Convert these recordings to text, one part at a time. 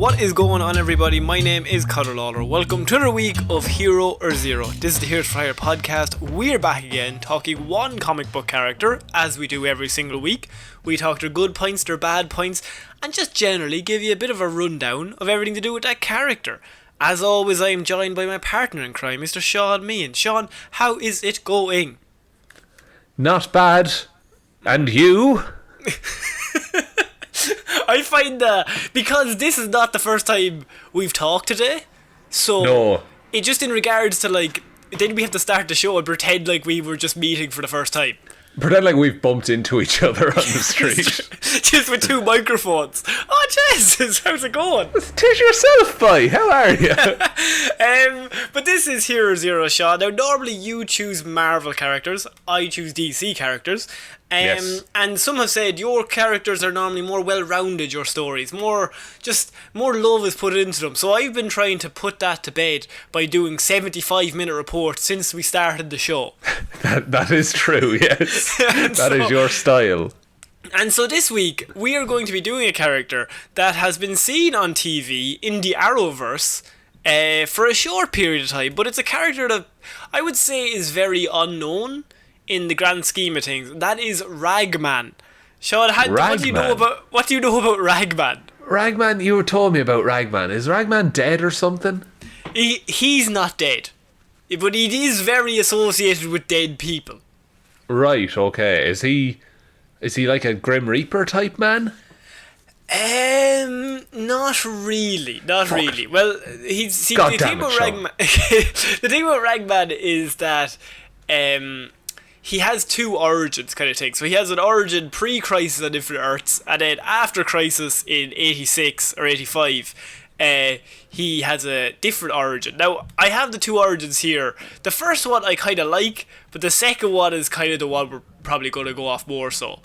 What is going on, everybody? My name is Ciara Lawler. Welcome to another week of Hero or Zero. This is the Heroes for Hire podcast. We're back again talking one comic book character, as we do every single week. We talk their good points, their bad points, and just generally give you a bit of a rundown of everything to do with that character. As always, I am joined by my partner in crime, Mr. Shaun Meehan. Shaun, how is it going? Not bad. And you? I find because this is not the first time we've talked today, so No. it just in regards to then we have to start the show and pretend like we were just meeting for the first time. Pretend like we've bumped into each other on the street. Just with two microphones. Oh, Jesus, how's it going? Tis yourself, boy. How are you? But this is Hero Zero, Shaun. Now, normally you choose Marvel characters, I choose DC characters. Yes. And some have said your characters are normally more well-rounded, your stories. More love is put into them. So I've been trying to put that to bed by doing 75-minute reports since we started the show. That is true, yes. That is your style. And so this week, we are going to be doing a character that has been seen on TV in the Arrowverse for a short period of time, but it's a character that I would say is very unknown in the grand scheme of things. That is Ragman. Shaun, what do you know about Ragman? Ragman, you told me about Ragman. Is Ragman dead or something? He's not dead, but he is very associated with dead people. Right, okay. Is he like a Grim Reaper type man? Not really. Well, the thing about Ragman is that he has two origins kind of thing. So he has an origin pre-Crisis on Infinite Earths, and then after Crisis in 86 or 85, he has a different origin. Now, I have the two origins here. The first one I kind of like, but the second one is kind of the one we're probably going to go off more so.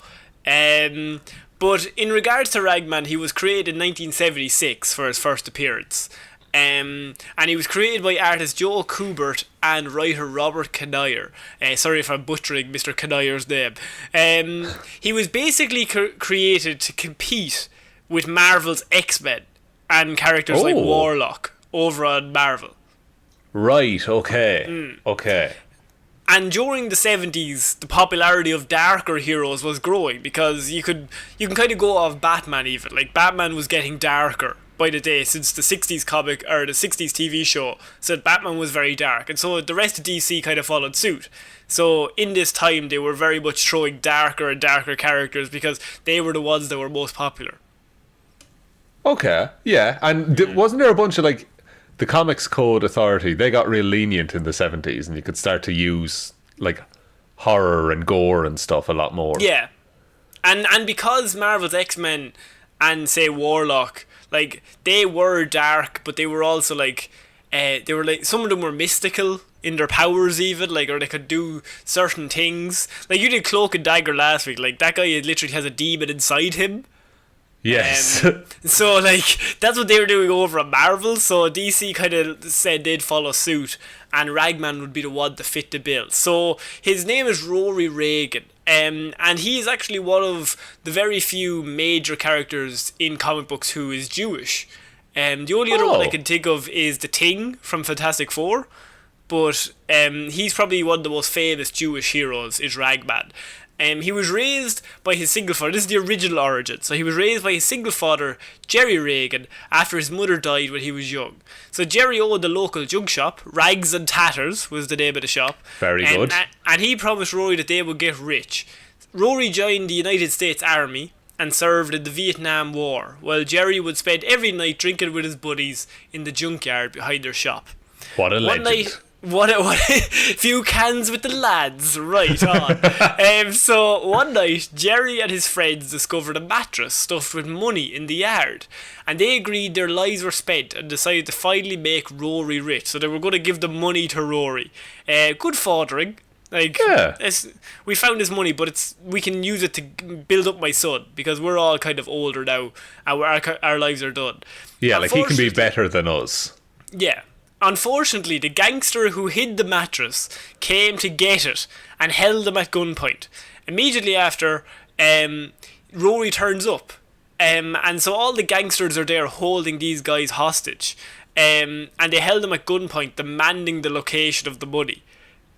But in regards to Ragman, he was created in 1976 for his first appearance. And he was created by artist Joe Kubert and writer Robert Conor. Sorry if I'm butchering Mr. Conor's name. He was basically created to compete with Marvel's X-Men and characters like Warlock over on Marvel. Right, okay. Okay. And during the 70s, the popularity of darker heroes was growing because you can kind of go off Batman even. Like, Batman was getting darker by the day since the 60s comic or the 60s TV show said Batman was very dark, and so the rest of DC kind of followed suit. So in this time they were very much throwing darker and darker characters because they were the ones that were most popular. Okay, yeah. And wasn't there a bunch of the Comics Code Authority, they got real lenient in the 70s and you could start to use horror and gore and stuff a lot more. Yeah. And because Marvel's X-Men and say Warlock, they were dark, but they were also some of them were mystical in their powers even, or they could do certain things. You did Cloak and Dagger last week, that guy literally has a demon inside him. Yes. So that's what they were doing over at Marvel, so DC kind of said they'd follow suit and Ragman would be the one to fit the bill. So his name is Rory Reagan, and he is actually one of the very few major characters in comic books who is Jewish. The only other one I can think of is the Thing from Fantastic Four, but he's probably one of the most famous Jewish heroes is Ragman. He was raised by his single father. This is the original origin. So he was raised by his single father, Jerry Reagan, after his mother died when he was young. So Jerry owned a local junk shop. Rags and Tatters was the name of the shop. Very good. And he promised Rory that they would get rich. Rory joined the United States Army and served in the Vietnam War, while Jerry would spend every night drinking with his buddies in the junkyard behind their shop. What a legend. What a few cans with the lads, right on. So one night, Jerry and his friends discovered a mattress stuffed with money in the yard, and they agreed their lives were spent and decided to finally make Rory rich. So they were going to give the money to Rory. Good fordering. We found this money, but we can use it to build up my son because we're all kind of older now, and our lives are done. Yeah, he can be better than us. Yeah. Unfortunately, the gangster who hid the mattress came to get it and held him at gunpoint. Immediately after, Rory turns up And so all the gangsters are there holding these guys hostage. And they held them at gunpoint, demanding the location of the money.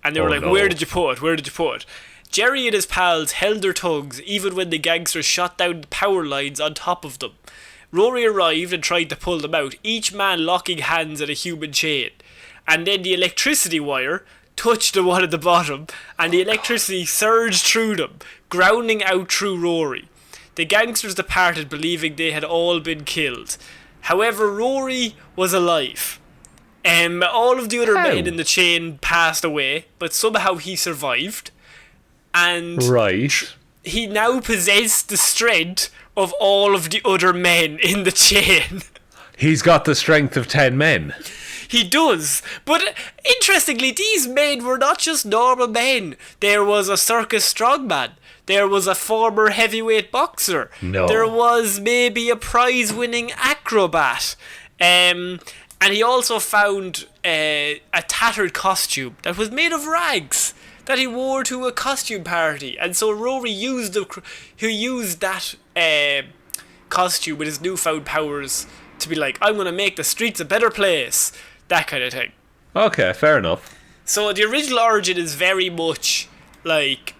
And they were like, no. where did you put it? Where did you put it? Jerry and his pals held their tongues even when the gangsters shot down the power lines on top of them. Rory arrived and tried to pull them out, each man locking hands in a human chain. And then the electricity wire touched the one at the bottom, and the electricity surged through them, grounding out through Rory. The gangsters departed believing they had all been killed. However, Rory was alive. All of the other men in the chain passed away, but somehow he survived. And he now possessed the strength of all of the other men in the chain. He's got the strength of 10 men. He does. But interestingly, these men were not just normal men. There was a circus strongman. There was a former heavyweight boxer. No. There was maybe a prize-winning acrobat. And he also found a tattered costume that was made of rags that he wore to a costume party. And so Rory used that costume with his newfound powers to be like, I'm going to make the streets a better place. That kind of thing. Okay, fair enough. So the original origin is very much like,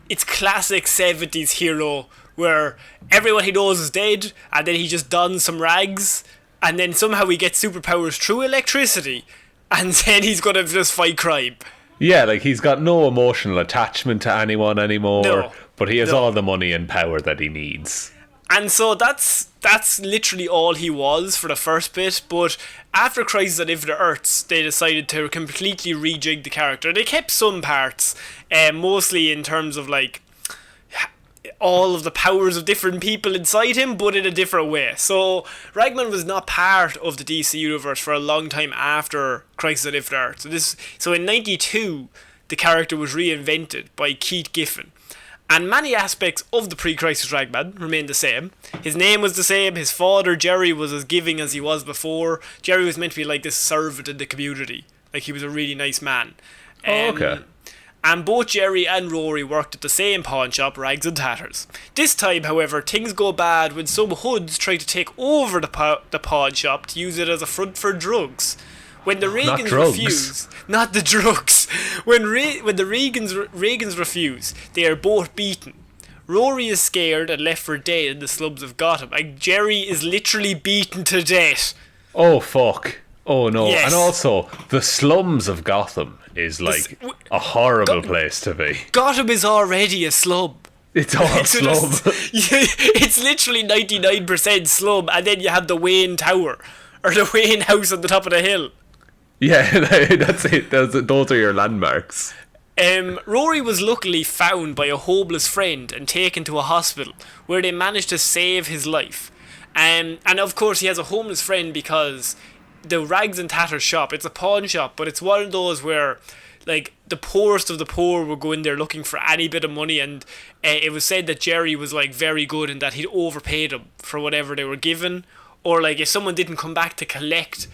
it's classic 70s hero where everyone he knows is dead and then he just dons some rags and then somehow he gets superpowers through electricity and then he's going to just fight crime. Yeah, like he's got no emotional attachment to anyone anymore, No. but he has all the money and power that he needs. And so that's literally all he was for the first bit, but after Crisis on Infinite Earths, they decided to completely rejig the character. They kept some parts, mostly in terms of like all of the powers of different people inside him, but in a different way. So Ragman was not part of the DC universe for a long time after Crisis on Infinite Earths. So in 92, the character was reinvented by Keith Giffen. And many aspects of the pre-Crisis Ragman remained the same. His name was the same, his father, Jerry, was as giving as he was before. Jerry was meant to be like this servant in the community. Like, he was a really nice man. Okay. And both Jerry and Rory worked at the same pawn shop, Rags and Tatters. This time, however, things go bad when some hoods try to take over the pawn shop to use it as a front for drugs. When the Reagans refuse, not the drugs. When the Reagans refuse, they are both beaten. Rory is scared and left for dead in the slums of Gotham, and Jerry is literally beaten to death. Oh fuck! Oh no! Yes. And also, the slums of Gotham is like a horrible place to be. Gotham is already a slum. It's all slum. It's literally 99% slum, and then you have the Wayne Tower or the Wayne House on the top of the hill. Yeah, that's it. Those are your landmarks. Rory was luckily found by a homeless friend and taken to a hospital where they managed to save his life. And of course he has a homeless friend because the Rags and Tatters shop, it's a pawn shop, but it's one of those where like the poorest of the poor would go in there looking for any bit of money, and it was said that Jerry was like very good and that he'd overpaid them for whatever they were given, or like if someone didn't come back to collect,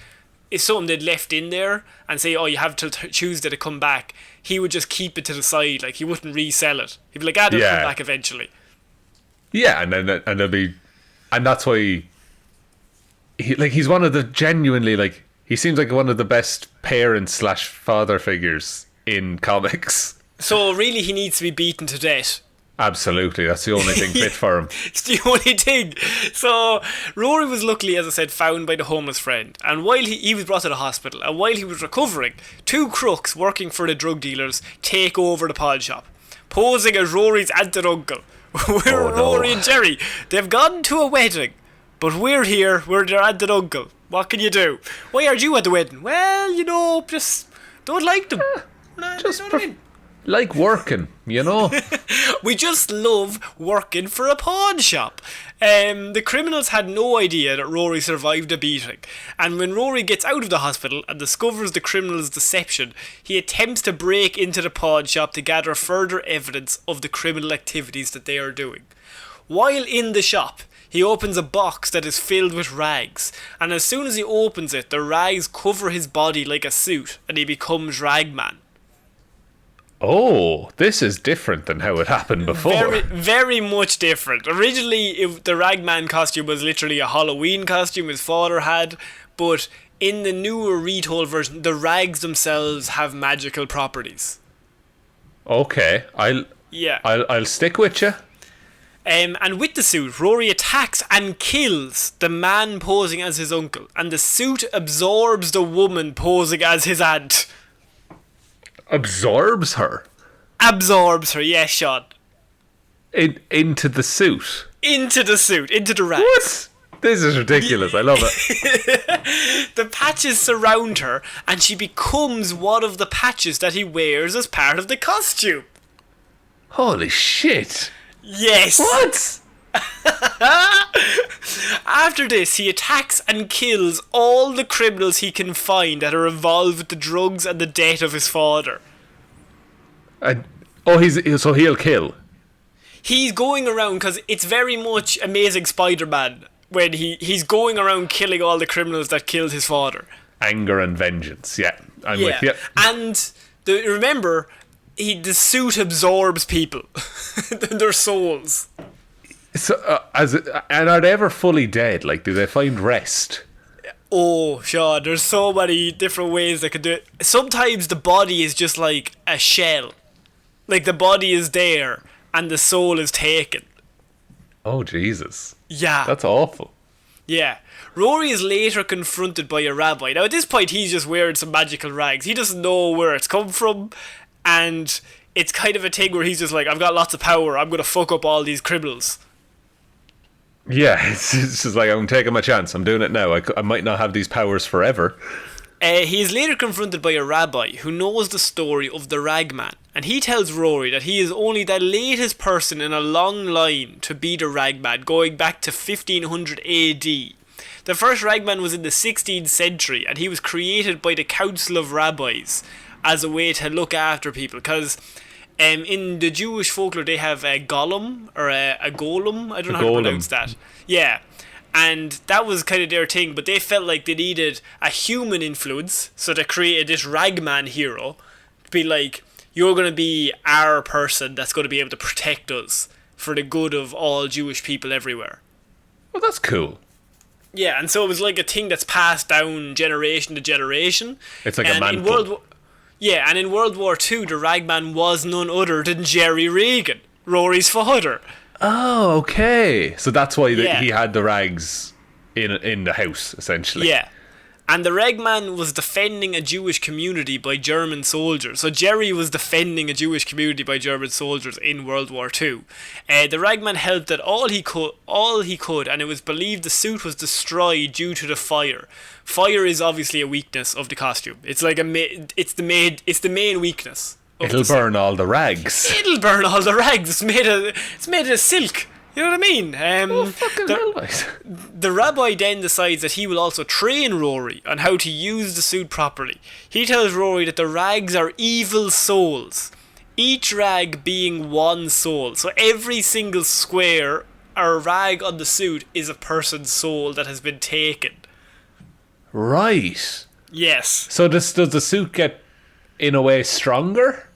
if something they'd left in there and say, oh, you have till Tuesday to come back, he would just keep it to the side, like he wouldn't resell it. He'd be like, they'll come back eventually. Yeah, and they'll be, and that's why he's one of the genuinely, like, he seems like one of the best parents / father figures in comics. So really he needs to be beaten to death. Absolutely, that's the only thing fit for him. It's the only thing. So Rory was luckily, as I said, found by the homeless friend, and while he was brought to the hospital, and while he was recovering, two crooks working for the drug dealers take over the pawn shop, posing as Rory's aunt and uncle. Rory and Jerry, they've gone to a wedding, but we're here, we're their aunt and uncle. What can you do? Why aren't you at the wedding? Well, just don't like them. Just like working, We just love working for a pawn shop. The criminals had no idea that Rory survived a beating, and when Rory gets out of the hospital and discovers the criminals' deception, he attempts to break into the pawn shop to gather further evidence of the criminal activities that they are doing. While in the shop, he opens a box that is filled with rags, and as soon as he opens it, the rags cover his body like a suit, and he becomes Ragman. Oh, this is different than how it happened before. Very much different. Originally, the Ragman costume was literally a Halloween costume his father had, but in the newer retold version, the rags themselves have magical properties. Okay, I'll stick with you. And with the suit, Rory attacks and kills the man posing as his uncle, and the suit absorbs the woman posing as his aunt. Absorbs her? Absorbs her, yes, Shaun. Into the suit? Into the rags. What? This is ridiculous. I love it. The patches surround her, and she becomes one of the patches that he wears as part of the costume. Holy shit. Yes. What? After this, he attacks and kills all the criminals he can find that are involved with the drugs and the death of his father. So he'll kill. He's going around, because it's very much Amazing Spider-Man, when he's going around killing all the criminals that killed his father. Anger and vengeance, yeah. I'm with you. And remember, the suit absorbs people. Their souls. So, and are they ever fully dead? Like, do they find rest? Oh, Shaun, there's so many different ways they could do it. Sometimes the body is just like a shell. Like, the body is there, and the soul is taken. Oh, Jesus. Yeah. That's awful. Yeah. Rory is later confronted by a rabbi. Now, at this point, he's just wearing some magical rags. He doesn't know where it's come from, and it's kind of a thing where he's just like, I've got lots of power, I'm going to fuck up all these criminals. Yeah, it's just like, I'm taking my chance. I'm doing it now. I might not have these powers forever. He is later confronted by a rabbi who knows the story of the Ragman, and he tells Rory that he is only the latest person in a long line to be the Ragman, going back to 1500 AD. The first Ragman was in the 16th century, and he was created by the Council of Rabbis as a way to look after people, because in the Jewish folklore they have a golem, or a golem, I don't know how to pronounce that. Yeah. And that was kind of their thing, but they felt like they needed a human influence, so they created this Ragman hero to be like, you're going to be our person that's going to be able to protect us for the good of all Jewish people everywhere. Well, that's cool. Yeah, and so it was like a thing that's passed down generation to generation. It's like a mantle. And in World War II, the Ragman was none other than Jerry Regan, Rory's father. Oh, okay. So that's why he had the rags in the house, essentially. Yeah. And the Ragman was defending a Jewish community by German soldiers. So Jerry was defending a Jewish community by German soldiers in World War II. The Ragman helped at all he could, and it was believed the suit was destroyed due to the fire. Fire is obviously a weakness of the costume. It's like it's the main weakness. It'll burn all the rags. It'll burn all the rags. It's made of silk. You know what I mean? The rabbi then decides that he will also train Rory on how to use the suit properly. He tells Rory that the rags are evil souls, each rag being one soul. So every single square or rag on the suit is a person's soul that has been taken. Right. Yes. So does the suit get, in a way, stronger?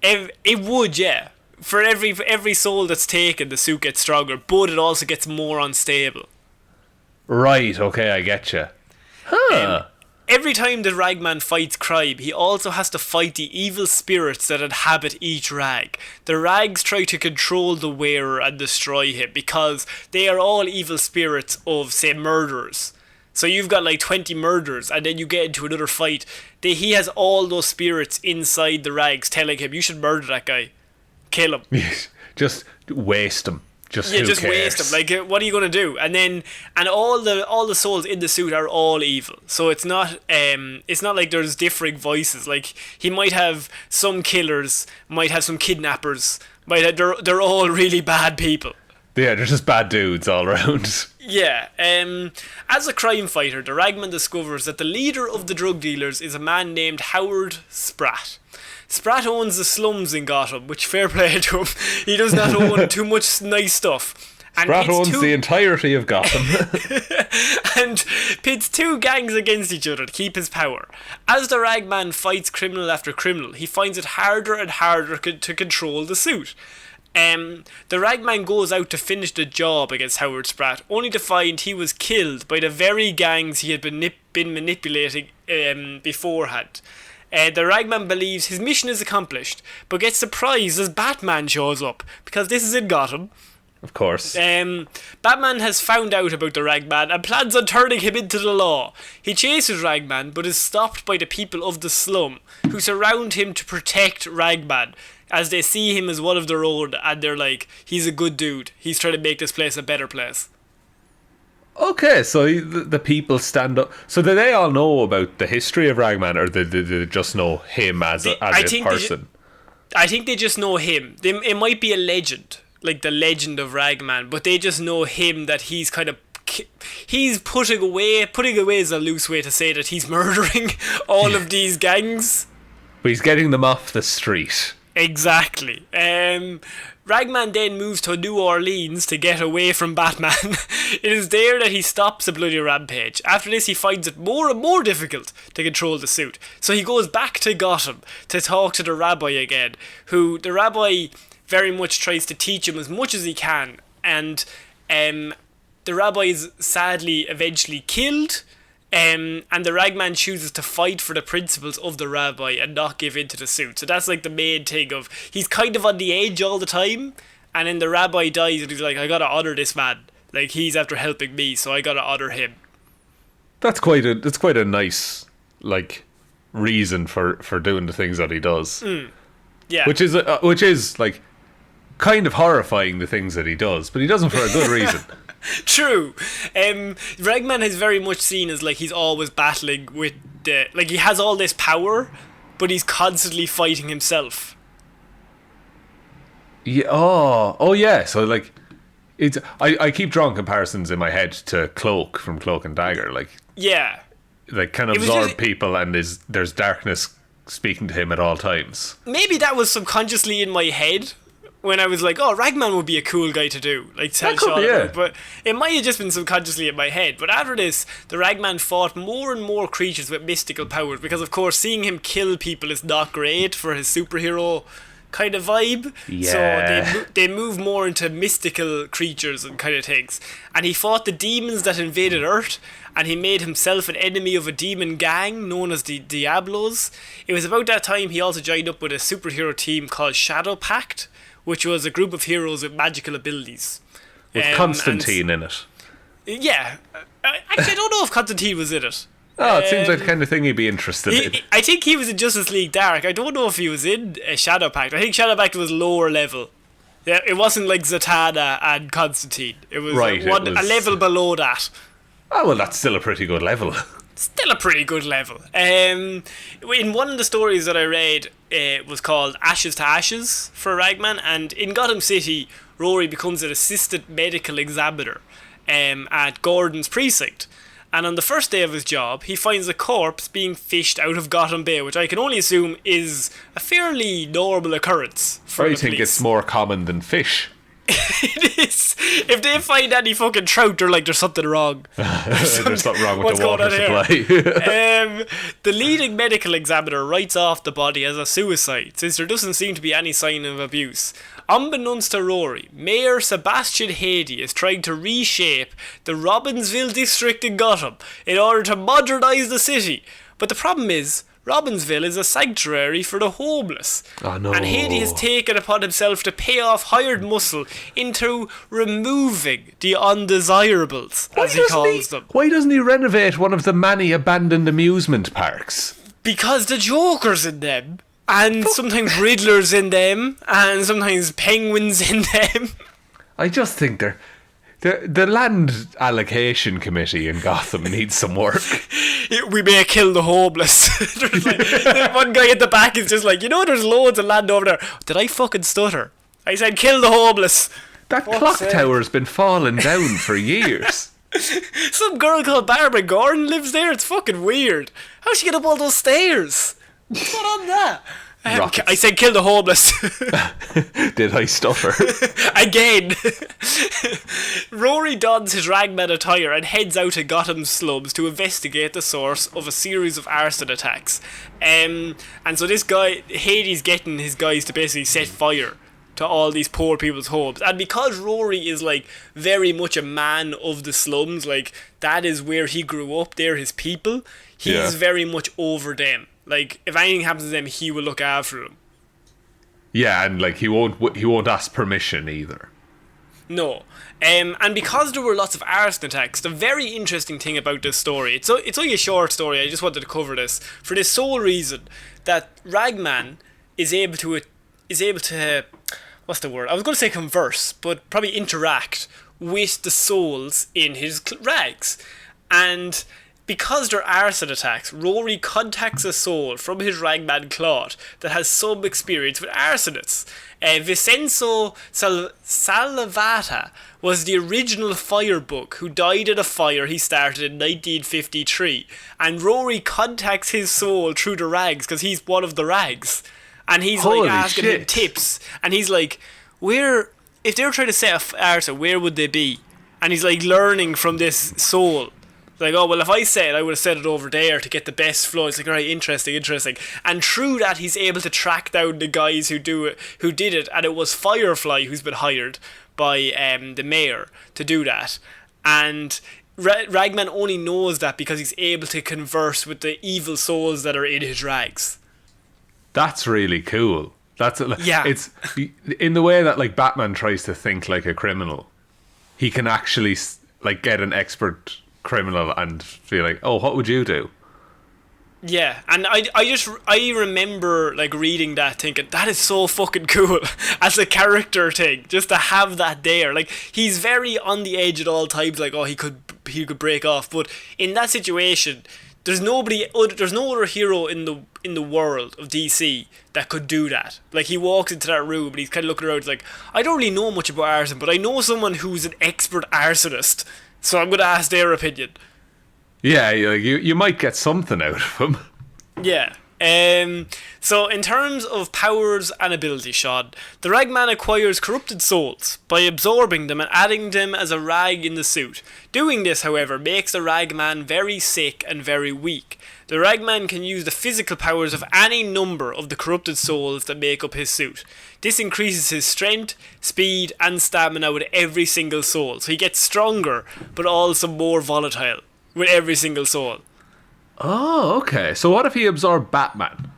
It would, yeah. For every soul that's taken, the suit gets stronger, but it also gets more unstable. Right, okay, I get you. Huh. Every time the Ragman fights crime, he also has to fight the evil spirits that inhabit each rag. The rags try to control the wearer and destroy him, because they are all evil spirits of, say, murderers. So you've got like 20 murders, and then you get into another fight. He has all those spirits inside the rags telling him, you should murder that guy. Kill him. Just waste him. Just waste him. Like, what are you going to do? And all the souls in the suit are all evil. So it's not like there's differing voices. Like, he might have some killers, might have some kidnappers, they're all really bad people. Yeah, they're just bad dudes all around. Yeah. As a crime fighter, the Ragman discovers that the leader of the drug dealers is a man named Howard Spratt. Spratt owns the slums in Gotham, which fair play to him. He does not own too much nice stuff. Sprat owns the entirety of Gotham. and pits two gangs against each other to keep his power. As the Ragman fights criminal after criminal, he finds it harder and harder to control the suit. The Ragman goes out to finish the job against Howard Sprat, only to find he was killed by the very gangs he had been manipulating beforehand. The Ragman believes his mission is accomplished, but gets surprised as Batman shows up, because this is in Gotham. Of course. Batman has found out about the Ragman and plans on turning him into the law. He chases Ragman, but is stopped by the people of the slum, who surround him to protect Ragman, as they see him as one of their own, and they're like, he's a good dude. He's trying to make this place a better place. Okay, so the people stand up. So do they all know about the history of Ragman, or do they just know him as a person? I think they just know him. It might be a legend, like the legend of Ragman, but they just know him, that he's kind of... He's putting away is a loose way to say that he's murdering all of these gangs. But he's getting them off the street. Exactly. Ragman then moves to New Orleans to get away from Batman. It is there that he stops a bloody rampage. After this, he finds it more and more difficult to control the suit. So he goes back to Gotham to talk to the rabbi again, who the rabbi very much tries to teach him as much as he can. And the rabbi is sadly eventually killed. And the Ragman chooses to fight for the principles of the rabbi and not give in to the suit. So that's like the main thing of, he's kind of on the edge all the time, and then the rabbi dies and he's like, I gotta honour this man. Like, he's after helping me, so I gotta honour him. That's quite a nice, like, reason for doing the things that he does. Yeah. Which is like kind of horrifying, the things that he does, but he does them for a good reason. True. Ragman is very much seen as like he's always battling with like he has all this power, but he's constantly fighting himself. Yeah. Oh yeah. So like, it's I keep drawing comparisons in my head to Cloak from Cloak and Dagger. Like, yeah, like can absorb people, and there's darkness speaking to him at all times. Maybe that was subconsciously in my head when I was like, oh, Ragman would be a cool guy to do, like tell Shaun about, but it might have just been subconsciously in my head. But after this, the Ragman fought more and more creatures with mystical powers, because of course seeing him kill people is not great for his superhero kind of vibe. Yeah. So they move more into mystical creatures and kind of things. And he fought the demons that invaded Earth, and he made himself an enemy of a demon gang known as the Diablos. It was about that time he also joined up with a superhero team called Shadow Pact, which was a group of heroes with magical abilities. With Constantine in it. Yeah. Actually, I don't know if Constantine was in it. Oh, it seems like the kind of thing he'd be interested in. I think he was in Justice League Dark. I don't know if he was in Shadow Pact. I think Shadow Pact was lower level. Yeah, it wasn't like Zatanna and Constantine. It was, a level below that. Oh, well, that's still a pretty good level. Still a pretty good level. In one of the stories that I read, it was called Ashes to Ashes for Ragman, and in Gotham City, Rory becomes an assistant medical examiner at Gordon's precinct. And on the first day of his job, he finds a corpse being fished out of Gotham Bay, which I can only assume is a fairly normal occurrence for the police. I think it's more common than fish. It is. If they find any fucking trout, they're like, there's something wrong. There's something wrong with the water supply. The leading medical examiner writes off the body as a suicide, since there doesn't seem to be any sign of abuse. Unbeknownst to Rory, Mayor Sebastian Haedy is trying to reshape the Robbinsville district in Gotham in order to modernise the city. But the problem is, Robbinsville is a sanctuary for the homeless. Oh, no. And Haedy has taken upon himself to pay off hired muscle into removing the undesirables, as he calls them. Why doesn't he renovate one of the many abandoned amusement parks? Because the Joker's in them, and sometimes Riddler's in them, and sometimes Penguin's in them. I just think the land allocation committee in Gotham needs some work. We may kill the homeless. Like, one guy at the back is just like, there's loads of land over there. Did I fucking stutter? I said kill the homeless. That clock tower's been falling down for years. Some girl called Barbara Gordon lives there. It's fucking weird. How'd she get up all those stairs? What's on that? rockets. I said kill the homeless. Did I stutter? Again. Rory dons his ragman attire and heads out to Gotham's slums to investigate the source of a series of arson attacks. And so this guy, Hades, getting his guys to basically set fire to all these poor people's homes. And because Rory is like very much a man of the slums, like that is where he grew up, they're his people, he's very much over them. Like if anything happens to them, he will look after them. Yeah, and like he won't ask permission either. No. And because there were lots of arson attacks, the very interesting thing about this story, it's only a short story, I just wanted to cover this, for this sole reason that Ragman is able to what's the word? I was going to say converse, but probably interact with the souls in his rags. And because there are arson attacks, Rory contacts a soul from his ragman Clarke that has some experience with arsonists. Vincenzo Salvata was the original firebug who died in a fire he started in 1953. And Rory contacts his soul through the rags because he's one of the rags. And he's Holy like asking shit. him tips. And he's like, if they were trying to set a arson, where would they be? And he's like learning from this soul. Like, oh, well, if I said I would have set it over there to get the best flow. It's like, all right, interesting. And through that, he's able to track down the guys who did it. And it was Firefly who's been hired by the mayor to do that. And Ragman only knows that because he's able to converse with the evil souls that are in his rags. That's really cool. Yeah. It's in the way that like Batman tries to think like a criminal. He can actually like get an expert criminal and feel like, oh, what would you do? Yeah, and I remember like reading that thinking that is so fucking cool as a character thing, just to have that there. Like he's very on the edge at all times, like he could break off, but in that situation there's no other hero in the world of DC that could do that. Like he walks into that room and he's kind of looking around, he's like, I don't really know much about arson, but I know someone who's an expert arsonist. So I'm going to ask their opinion. Yeah, you might get something out of him. Yeah. So in terms of powers and abilities, Shaun, the Ragman acquires corrupted souls by absorbing them and adding them as a rag in the suit. Doing this, however, makes the Ragman very sick and very weak. The Ragman can use the physical powers of any number of the corrupted souls that make up his suit. This increases his strength, speed, and stamina with every single soul. So he gets stronger, but also more volatile with every single soul. Oh, okay. So what if he absorbed Batman?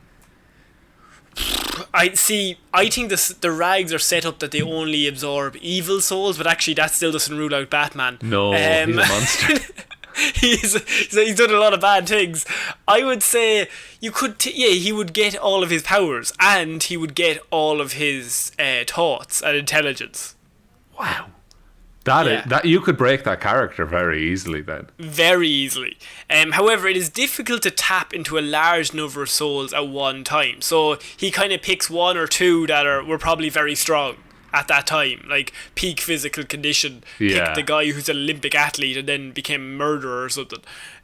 I think the rags are set up that they only absorb evil souls, but actually that still doesn't rule out Batman. No, he's a monster. He's done a lot of bad things. I would say you could he would get all of his powers and he would get all of his thoughts and intelligence. Wow. That you could break that character very easily then. Very easily. However, it is difficult to tap into a large number of souls at one time. So he kind of picks one or two that were probably very strong at that time, like peak physical condition. Yeah. Pick the guy who's an Olympic athlete and then became a murderer or something.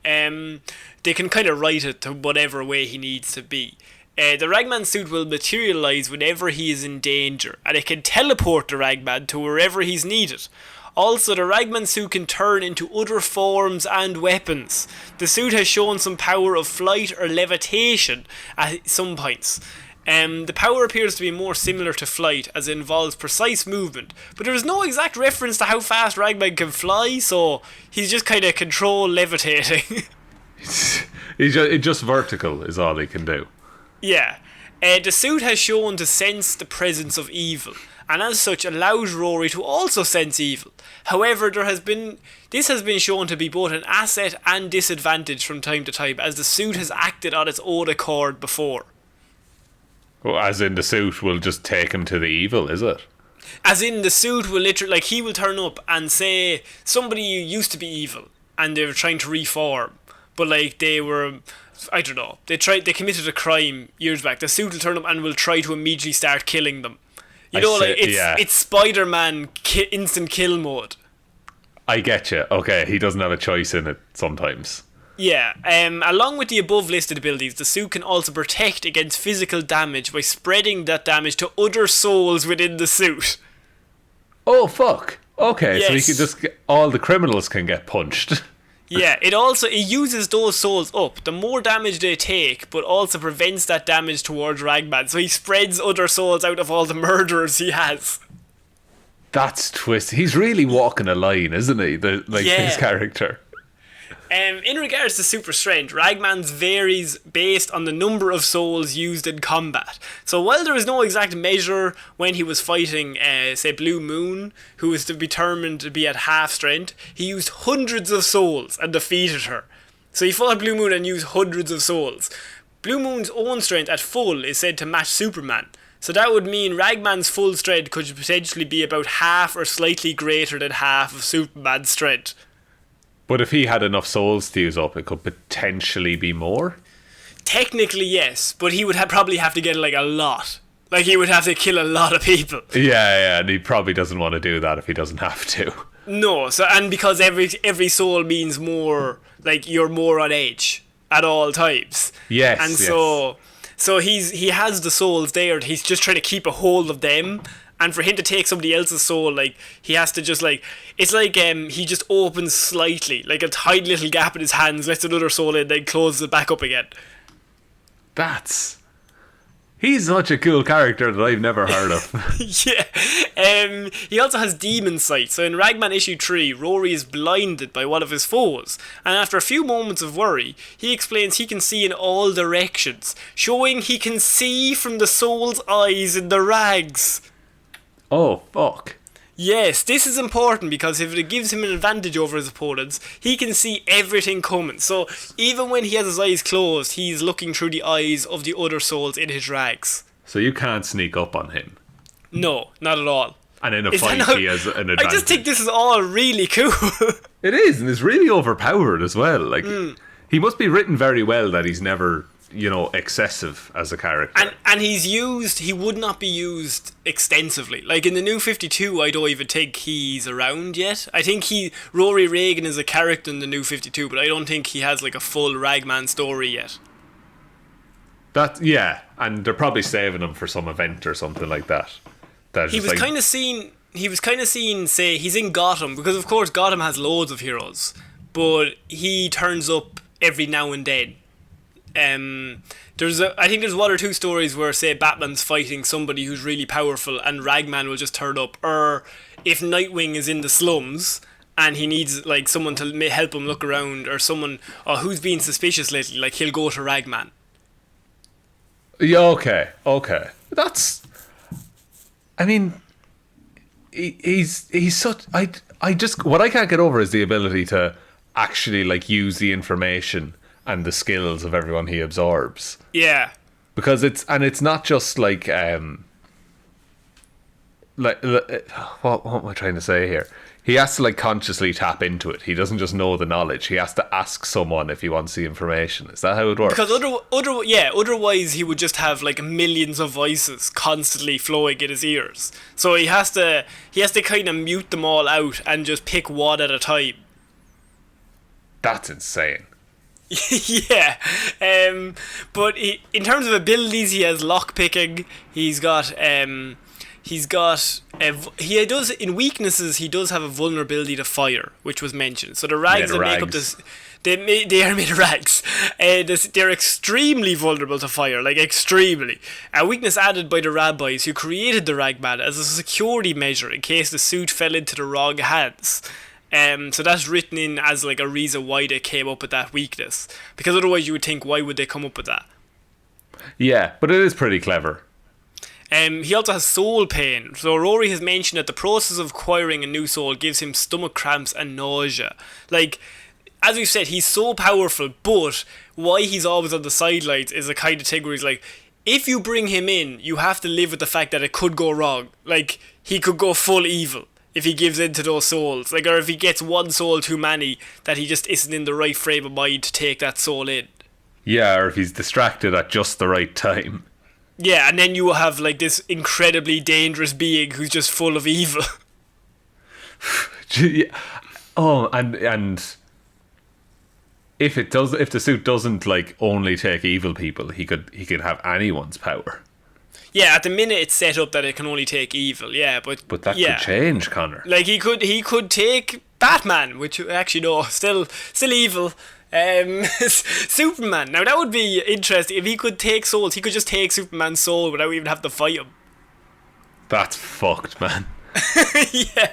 They can kind of write it to whatever way he needs to be. The Ragman suit will materialise whenever he is in danger, and it can teleport the Ragman to wherever he's needed. Also, the Ragman suit can turn into other forms and weapons. The suit has shown some power of flight or levitation at some points. The power appears to be more similar to flight, as it involves precise movement, but there is no exact reference to how fast Ragman can fly, so he's just kind of control levitating. It's just vertical is all he can do. Yeah. The suit has shown to sense the presence of evil, and as such allows Rory to also sense evil. However, this has been shown to be both an asset and disadvantage from time to time, as the suit has acted on its own accord before. Well, as in the suit will just take him to the evil, is it? As in the suit will literally, like he will turn up and say somebody used to be evil and they were trying to reform, but like they were, I don't know, they committed a crime years back. The suit will turn up and will try to immediately start killing them. It's Spider-Man instant kill mode. I get you. Okay, he doesn't have a choice in it sometimes. Yeah, along with the above listed abilities, the suit can also protect against physical damage by spreading that damage to other souls within the suit. Oh, fuck. Okay, so he Yes. can just all the criminals can get punched. Yeah, it uses those souls up. The more damage they take, but also prevents that damage towards Ragman. So he spreads other souls out of all the murderers he has. That's twist. He's really walking a line, isn't he? Yeah. His character. In regards to super strength, Ragman's varies based on the number of souls used in combat. So while there is no exact measure when he was fighting, say, Blue Moon, who was determined to be at half strength, he used hundreds of souls and defeated her. So he fought Blue Moon and used hundreds of souls. Blue Moon's own strength at full is said to match Superman. So that would mean Ragman's full strength could potentially be about half or slightly greater than half of Superman's strength. But if he had enough souls to use up, it could potentially be more. Technically, yes, but he would probably have to get like a lot. Like he would have to kill a lot of people. Yeah, and he probably doesn't want to do that if he doesn't have to. No, so and because every soul means more, like you're more on edge at all times. Yes, and yes. so he has the souls there. He's just trying to keep a hold of them. And for him to take somebody else's soul, like, he has to just, like... It's like he just opens slightly, like a tiny little gap in his hands, lets another soul in, then closes it back up again. He's such a cool character that I've never heard of. Yeah. He also has demon sight. So in Ragman issue 3, Rory is blinded by one of his foes. And after a few moments of worry, he explains he can see in all directions, showing he can see from the soul's eyes in the rags. Oh, fuck. Yes, this is important because if it gives him an advantage over his opponents, he can see everything coming. So even when he has his eyes closed, he's looking through the eyes of the other souls in his rags. So you can't sneak up on him. No, not at all. And in a Is that fight, not- he has an advantage. I just think this is all really cool. It is, and it's really overpowered as well. Like, he must be written very well that he's never, excessive as a character. And he would not be used extensively. Like in the New 52, I don't even think he's around yet. I think Rory Reagan is a character in the New 52, but I don't think he has like a full Ragman story yet. And they're probably saving him for some event or something like that. He was kind of seen, say, he's in Gotham, because of course Gotham has loads of heroes, but he turns up every now and then. I think there's one or two stories where, say, Batman's fighting somebody who's really powerful and Ragman will just turn up, or if Nightwing is in the slums and he needs like someone to help him look around, or someone who's being suspicious lately, like he'll go to Ragman. Yeah, okay. That's... I mean, he's such... I just... What I can't get over is the ability to actually, like, use the information and the skills of everyone he absorbs. Yeah. Because it's not just like what am I trying to say here? He has to like consciously tap into it. He doesn't just know the knowledge. He has to ask someone if he wants the information. Is that how it works? Because otherwise he would just have like millions of voices constantly flowing in his ears. So he has to kind of mute them all out and just pick one at a time. That's insane. Yeah, but in terms of abilities, he has lockpicking. He does in weaknesses. He does have a vulnerability to fire, which was mentioned. So the rags that make up this, they are made of rags. They're extremely vulnerable to fire, like extremely. A weakness added by the rabbis who created the Ragman as a security measure in case the suit fell into the wrong hands. So that's written in as like a reason why they came up with that weakness, because otherwise you would think, why would they come up with that? Yeah, but it is pretty clever. He also has soul pain. So Rory has mentioned that the process of acquiring a new soul gives him stomach cramps and nausea. Like, as we've said, he's so powerful, but why he's always on the sidelines is a kind of thing where he's like, if you bring him in, you have to live with the fact that it could go wrong. Like, he could go full evil if he gives in to those souls, like, or if he gets one soul too many, that he just isn't in the right frame of mind to take that soul in. Yeah, or if he's distracted at just the right time. Yeah, and then you have like this incredibly dangerous being who's just full of evil. Oh, and if the suit doesn't like only take evil people, he could have anyone's power. Yeah, at the minute it's set up that it can only take evil. Yeah, but that could change, Conor. Like he could take Batman, which actually no, still evil. Superman. Now that would be interesting if he could take souls. He could just take Superman's soul without even having to fight him. That's fucked, man. Yeah.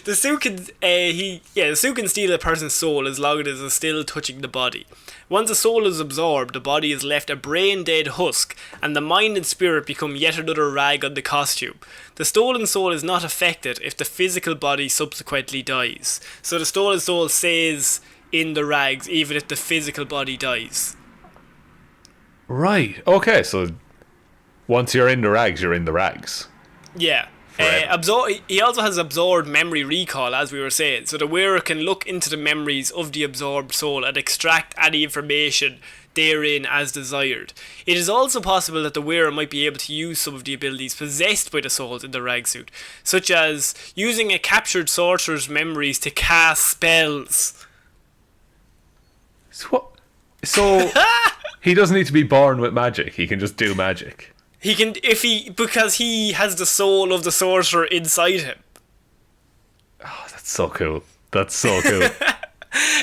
The suit can the suit can steal a person's soul as long as it's still touching the body. Once the soul is absorbed, the body is left a brain-dead husk, and the mind and spirit become yet another rag on the costume. The stolen soul is not affected if the physical body subsequently dies. So the stolen soul stays in the rags even if the physical body dies. Right. Okay, so once you're in the rags, you're in the rags. Yeah. He also has absorbed memory recall, as we were saying, so the wearer can look into the memories of the absorbed soul and extract any information therein as desired. It is also possible that the wearer might be able to use some of the abilities possessed by the souls in the rag suit, such as using a captured sorcerer's memories to cast spells. So he doesn't need to be born with magic, he can just do magic. He can, because he has the soul of the sorcerer inside him. Oh, that's so cool. That's so cool.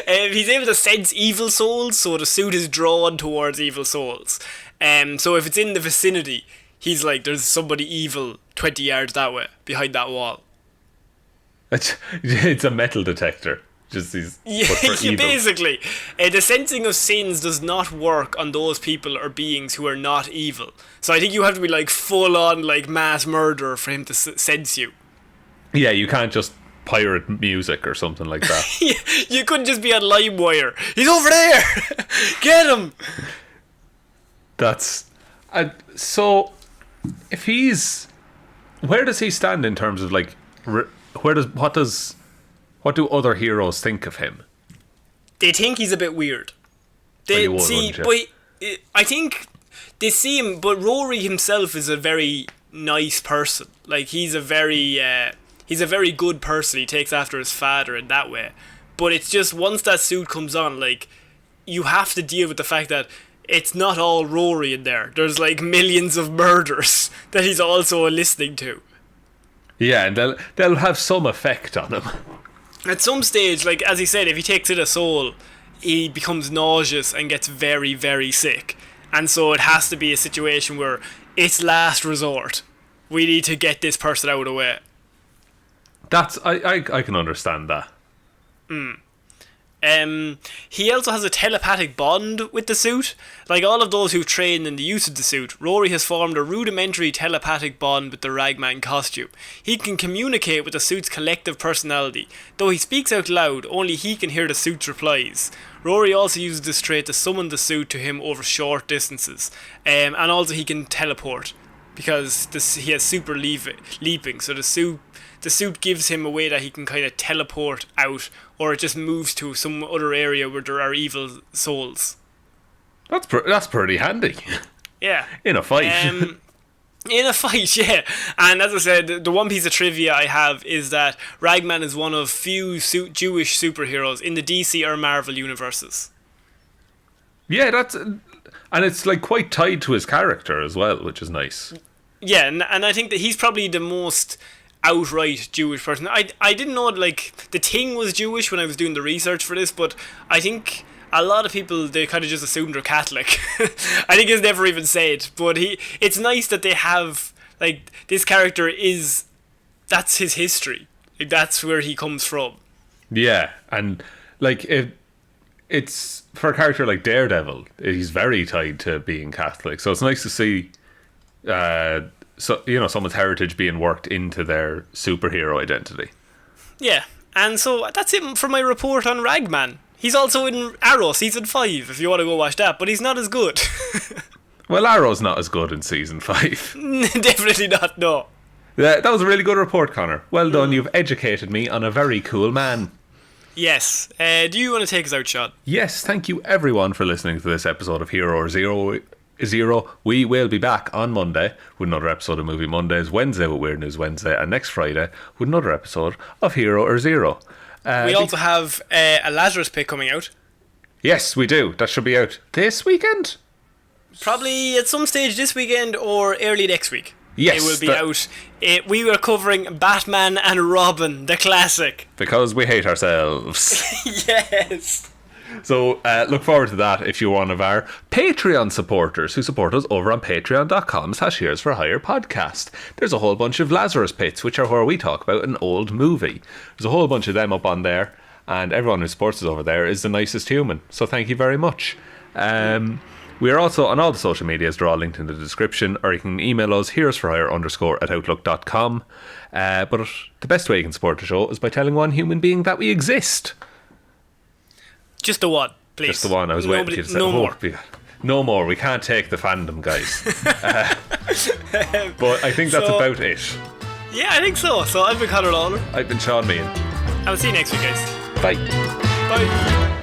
He's able to sense evil souls, so the suit is drawn towards evil souls. So if it's in the vicinity, he's like, there's somebody evil 20 yards that way, behind that wall. It's a metal detector. Just these. Yeah, basically. The sensing of sins does not work on those people or beings who are not evil. So I think you have to be like full on like mass murderer for him to sense you. Yeah, you can't just pirate music or something like that. You couldn't just be on LimeWire. He's over there. Get him. That's so. If he's, where does he stand in terms of like, what do other heroes think of him? They think he's a bit weird. I think they see him, but Rory himself is a very nice person. Like he's a very good person. He takes after his father in that way. But it's just once that suit comes on, like you have to deal with the fact that it's not all Rory in there. There's like millions of murders that he's also listening to. Yeah, and they'll have some effect on him. At some stage, like as he said, if he takes in a soul, he becomes nauseous and gets very, very sick. And so it has to be a situation where it's last resort. We need to get this person out of the way. I can understand that. He also has a telepathic bond with the suit. Like all of those who trained in the use of the suit, Rory has formed a rudimentary telepathic bond with the Ragman costume. He can communicate with the suit's collective personality. Though he speaks out loud, only he can hear the suit's replies. Rory also uses this trait to summon the suit to him over short distances. And also he can teleport, because he has super leaping, so the suit gives him a way that he can kind of teleport out, or it just moves to some other area where there are evil souls. That's pretty handy. Yeah. In a fight. In a fight, yeah. And as I said, the one piece of trivia I have is that Ragman is one of few Jewish superheroes in the DC or Marvel universes. Yeah, and it's like quite tied to his character as well, which is nice. Yeah, and I think that he's probably the most outright Jewish person. I didn't know like the Thing was Jewish when I was doing the research for this, but I think a lot of people, they kind of just assumed they're Catholic. I think it's never even said, but it's nice that they have like this character that's his history. Like that's where he comes from. Yeah, and like it's for a character like Daredevil, he's very tied to being Catholic, so it's nice to see someone's heritage being worked into their superhero identity. Yeah, and so that's it for my report on Ragman. He's also in Arrow season 5 if you want to go watch that, but he's not as good. Well, Arrow's not as good in season 5. Definitely not, no. That was a really good report, Conor. Well done, you've educated me on a very cool man. Yes. Do you want to take us out, Shaun? Yes, thank you everyone for listening to this episode of Hero or Zero. We will be back on Monday with another episode of Movie Mondays, Wednesday with Weird News Wednesday, and next Friday with another episode of Hero or Zero. We also have a Lazarus pick coming out. Yes, we do. That should be out this weekend. Probably at some stage this weekend or early next week. Yes, it will be out. We were covering Batman and Robin, the classic. Because we hate ourselves. Yes. So look forward to that if you're one of our Patreon supporters who support us over on patreon.com/Here's for Hire podcast. There's a whole bunch of Lazarus Pits, which are where we talk about an old movie. There's a whole bunch of them up on there, and everyone who supports us over there is the nicest human. So thank you very much. We are also on all the social medias. They're all linked in the description, or you can email us here'sforhire_@outlook.com. But the best way you can support the show is by telling one human being that we exist. Just the one, please. Just the one. I was waiting for you to say no more. No more. We can't take the fandom, guys. But I think that's about it. Yeah, I think so. So I've been Conor Lawler. I've been Shaun Meehan. I'll see you next week, guys. Bye. Bye.